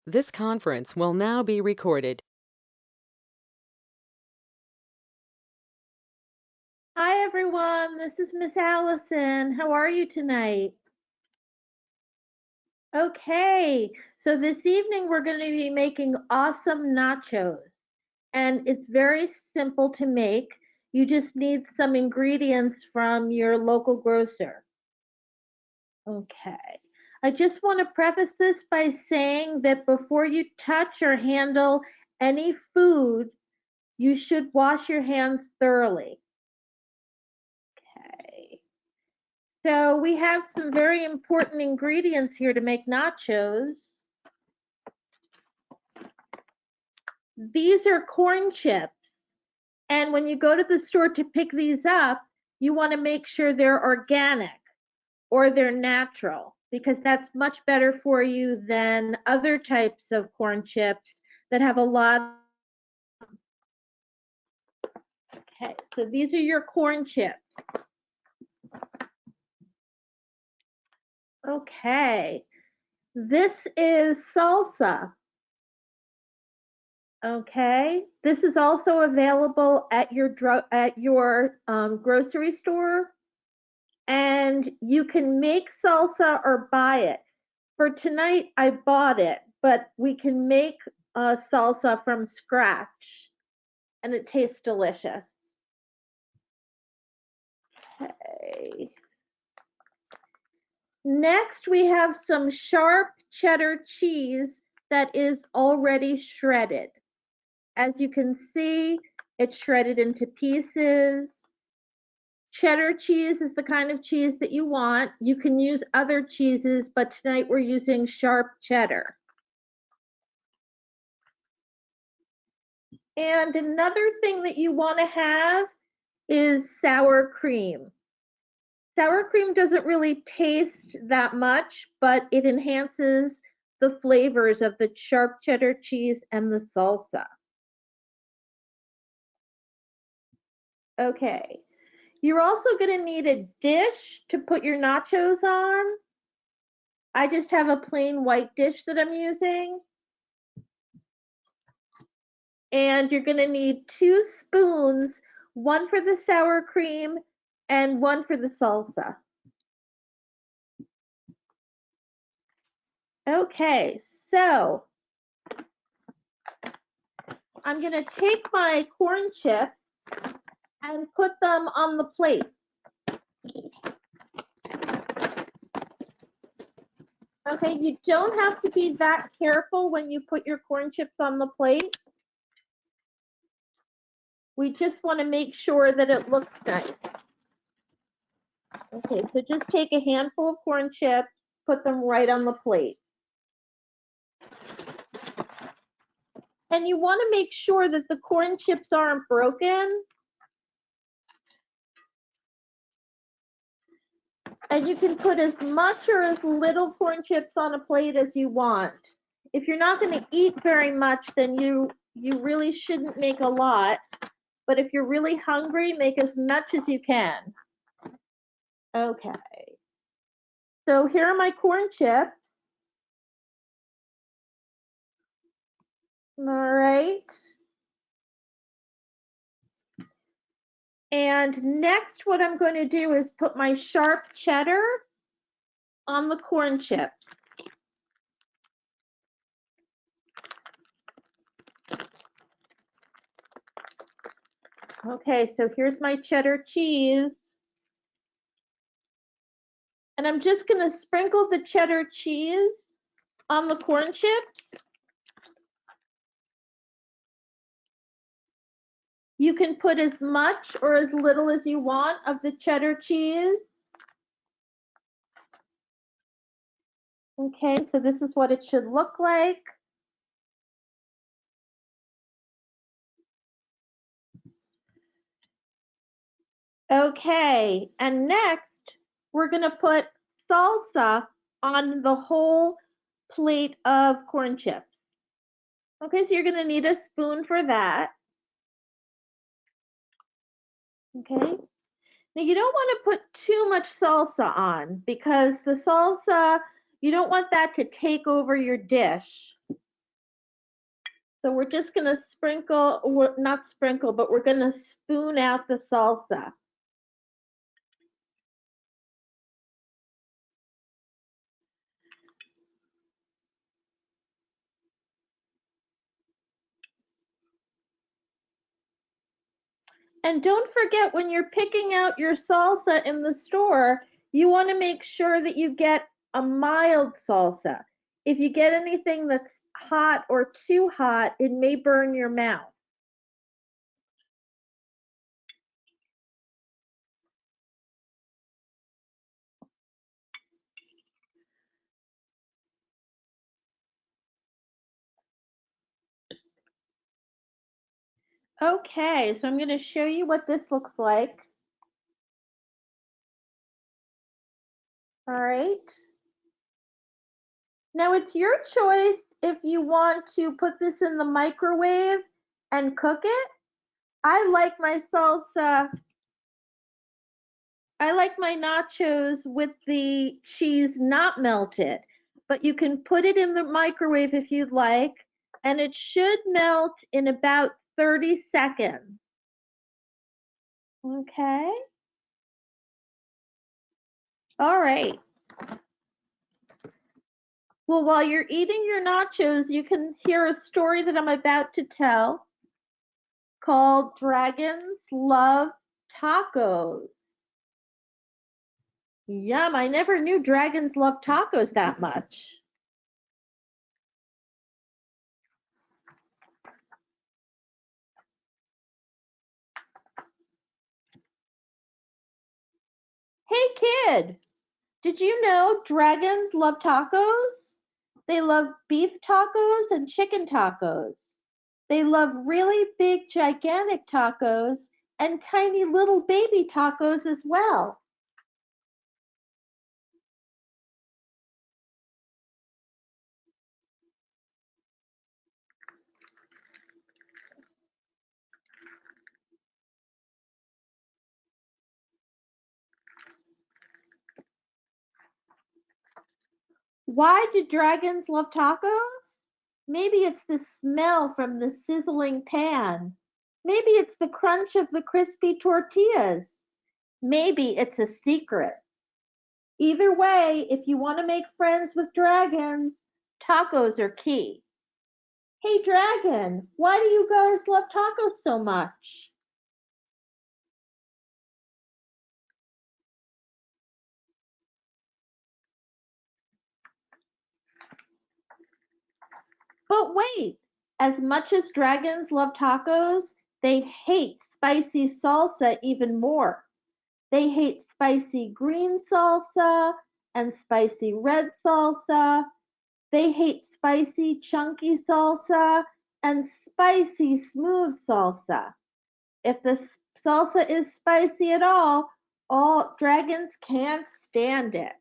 This conference will now be recorded. Hi everyone, this is Miss Allison. How are you tonight? Okay, so this evening we're going to be making awesome nachos, and it's very simple to make. You just need some ingredients from your local grocer. Okay, I just want to preface this by saying that before you touch or handle any food, you should wash your hands thoroughly. Okay. So we have some very important ingredients here to make nachos. These are corn chips. And when you go to the store to pick these up, you want to make sure they're organic or they're natural because that's much better for you than other types of corn chips that have a lot. Okay, so these are your corn chips. Okay, this is salsa. Okay, this is also available at your grocery store, and you can make salsa or buy it. For tonight, I bought it, but we can make salsa from scratch, and it tastes delicious. Okay. Next, we have some sharp cheddar cheese that is already shredded. As you can see, it's shredded into pieces. Cheddar cheese is the kind of cheese that you want. You can use other cheeses, but tonight we're using sharp cheddar. And another thing that you want to have is sour cream. Sour cream doesn't really taste that much, but it enhances the flavors of the sharp cheddar cheese and the salsa. Okay, you're also going to need a dish to put your nachos on. I just have a plain white dish that I'm using. And you're going to need 2 spoons, one for the sour cream and one for the salsa. Okay, so I'm going to take my corn chips and put them on the plate. Okay, you don't have to be that careful when you put your corn chips on the plate. We just want to make sure that it looks nice. Okay, so just take a handful of corn chips, put them right on the plate. And you want to make sure that the corn chips aren't broken. And you can put as much or as little corn chips on a plate as you want. If you're not going to eat very much, then you really shouldn't make a lot. But if you're really hungry, make as much as you can. Okay. So here are my corn chips. All right. And next, what I'm going to do is put my sharp cheddar on the corn chips. Okay, so here's my cheddar cheese. And I'm just going to sprinkle the cheddar cheese on the corn chips. You can put as much or as little as you want of the cheddar cheese. Okay, so this is what it should look like. Okay, and next we're going to put salsa on the whole plate of corn chips. Okay, so you're going to need a spoon for that. Okay, now you don't want to put too much salsa on because the salsa, you don't want that to take over your dish. So we're just going to sprinkle, not sprinkle, but we're going to spoon out the salsa. And don't forget, when you're picking out your salsa in the store, you want to make sure that you get a mild salsa. If you get anything that's hot or too hot, it may burn your mouth. Okay, so I'm going to show you what this looks like. All right. Now it's your choice if you want to put this in the microwave and cook it. I like my salsa. I like my nachos with the cheese not melted, but you can put it in the microwave if you'd like, and it should melt in about 30 seconds. Okay. All right. Well, while you're eating your nachos, you can hear a story that I'm about to tell called Dragons Love Tacos. Yum, I never knew dragons love tacos that much. Hey kid, did you know dragons love tacos? They love beef tacos and chicken tacos. They love really big, gigantic tacos and tiny little baby tacos as well. Why do dragons love tacos? Maybe it's the smell from the sizzling pan. Maybe it's the crunch of the crispy tortillas. Maybe it's a secret. Either way, if you want to make friends with dragons, tacos are key. Hey dragon, why do you guys love tacos so much? But wait, as much as dragons love tacos, they hate spicy salsa even more. They hate spicy green salsa and spicy red salsa. They hate spicy chunky salsa and spicy smooth salsa. If the salsa is spicy at all dragons can't stand it.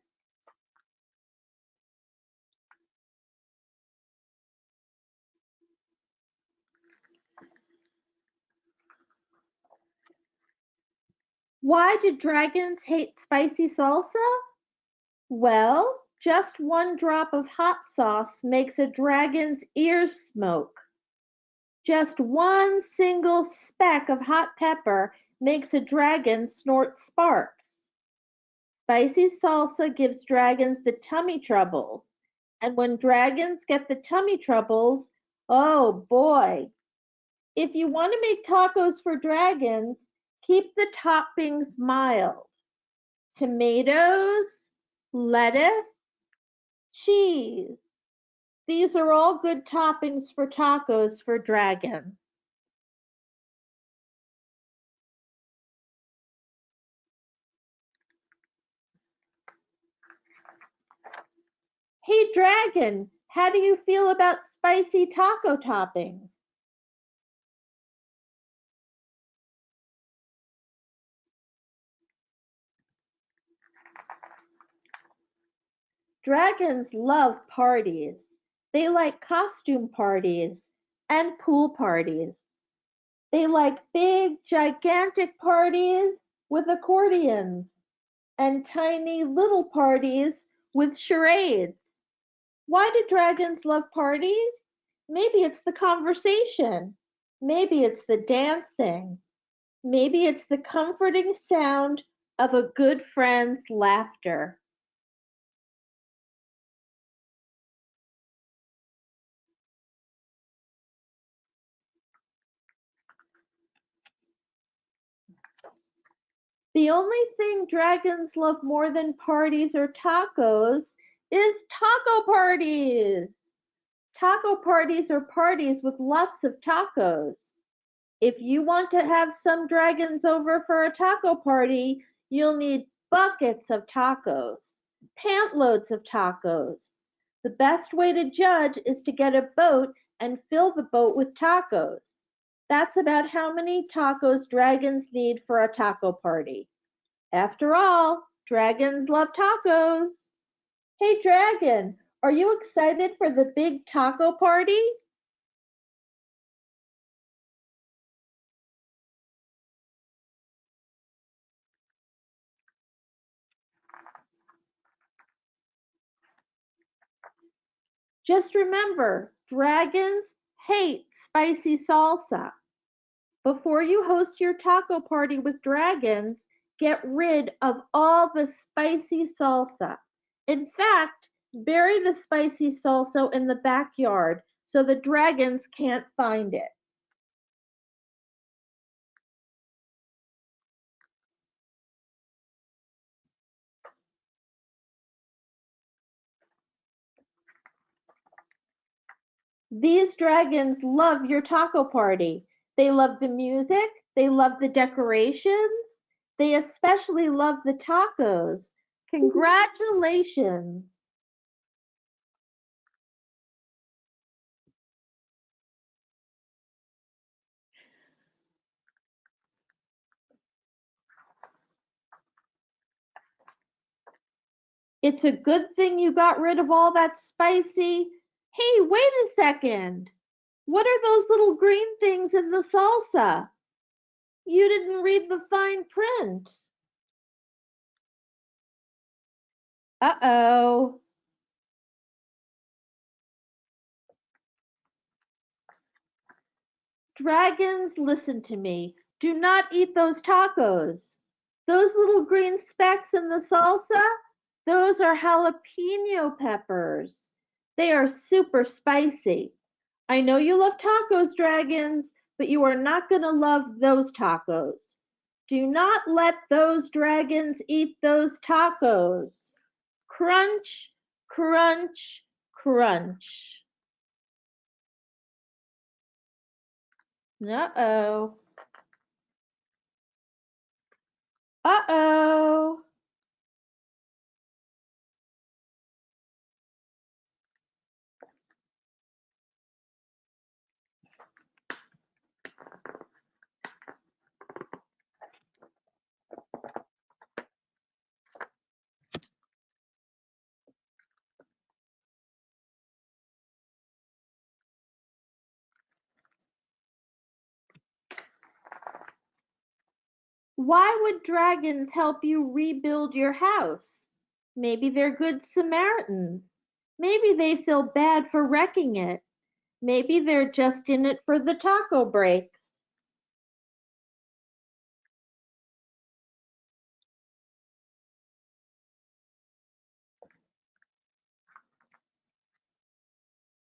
Why do dragons hate spicy salsa? Well, just one drop of hot sauce makes a dragon's ears smoke. Just one single speck of hot pepper makes a dragon snort sparks. Spicy salsa gives dragons the tummy troubles. And when dragons get the tummy troubles, oh boy. If you want to make tacos for dragons, keep the toppings mild. Tomatoes, lettuce, cheese. These are all good toppings for tacos for dragons. Hey dragon, how do you feel about spicy taco toppings? Dragons love parties. They like costume parties and pool parties. They like big, gigantic parties with accordions and tiny little parties with charades. Why do dragons love parties? Maybe it's the conversation. Maybe it's the dancing. Maybe it's the comforting sound of a good friend's laughter. The only thing dragons love more than parties or tacos is taco parties. Taco parties are parties with lots of tacos. If you want to have some dragons over for a taco party, you'll need buckets of tacos, pant loads of tacos. The best way to judge is to get a boat and fill the boat with tacos. That's about how many tacos dragons need for a taco party. After all, dragons love tacos. Hey dragon, are you excited for the big taco party? Just remember, dragons hate spicy salsa. Before you host your taco party with dragons, get rid of all the spicy salsa. In fact, bury the spicy salsa in the backyard so the dragons can't find it. These dragons love your taco party. They love the music, they love the decorations, they especially love the tacos. Congratulations! It's a good thing you got rid of all that spicy. Hey, wait a second. What are those little green things in the salsa? You didn't read the fine print. Uh-oh. Dragons, listen to me. Do not eat those tacos. Those little green specks in the salsa, those are jalapeno peppers. They are super spicy. I know you love tacos, dragons, but you are not going to love those tacos. Do not let those dragons eat those tacos. Crunch, crunch, crunch. Uh-oh. Uh-oh. Why would dragons help you rebuild your house? Maybe they're good Samaritans. Maybe they feel bad for wrecking it. Maybe they're just in it for the taco breaks.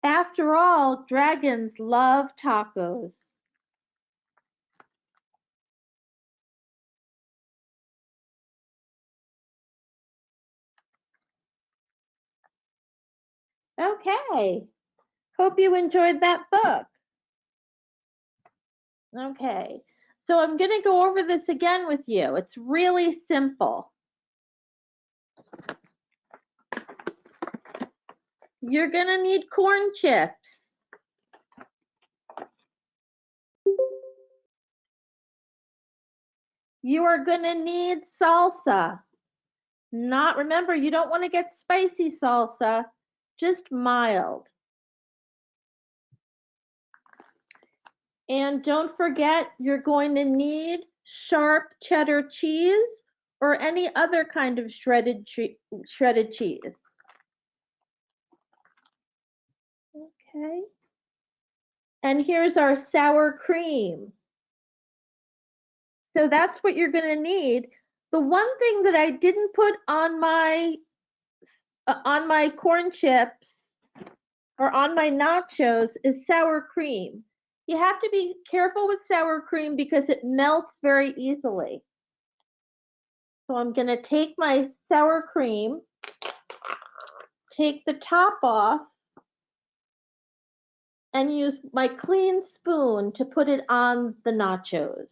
After all, dragons love tacos. Okay. Hope you enjoyed that book. Okay. So I'm going to go over this again with you. It's really simple. You're going to need corn chips. You are going to need salsa. Remember, you don't want to get spicy salsa, just mild. And don't forget, you're going to need sharp cheddar cheese or any other kind of shredded cheese. Okay. And here's our sour cream. So that's what you're going to need. The one thing that I didn't put on my corn chips or on my nachos is sour cream. You have to be careful with sour cream because it melts very easily. So I'm going to take my sour cream, take the top off, and use my clean spoon to put it on the nachos.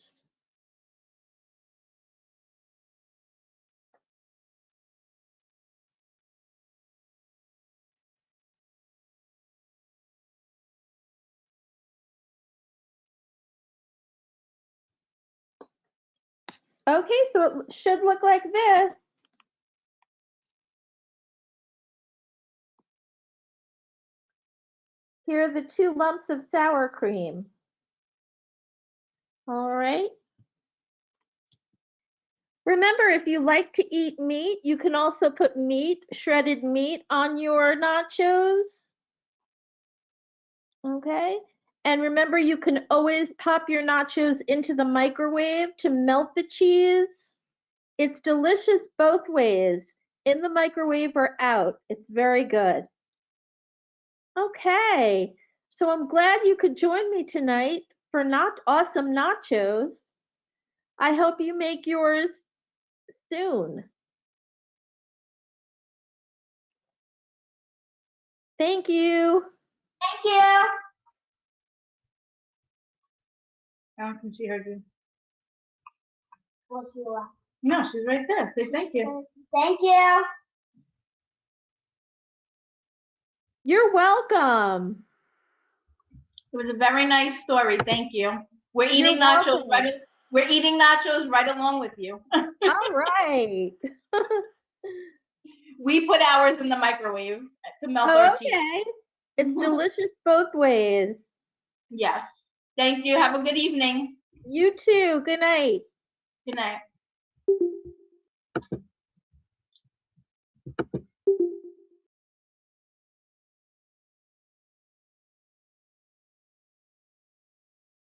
Okay, so it should look like this. Here are the 2 lumps of sour cream. All right. Remember, if you like to eat meat, you can also put meat, shredded meat, on your nachos. Okay. And remember, you can always pop your nachos into the microwave to melt the cheese. It's delicious both ways, in the microwave or out. It's very good. Okay. So I'm glad you could join me tonight for Not Awesome Nachos. I hope you make yours soon. Thank you. Thank you. Allison, she heard you. What's your? No, she's right there. Say thank you. Thank you. You're welcome. It was a very nice story. Thank you. We're eating You're nachos welcome. We're eating nachos right along with you. All right. We put ours in the microwave to melt Oh, our cheese. okay. It's delicious both ways. Yes. Thank you. Have a good evening. You too. Good night. Good night.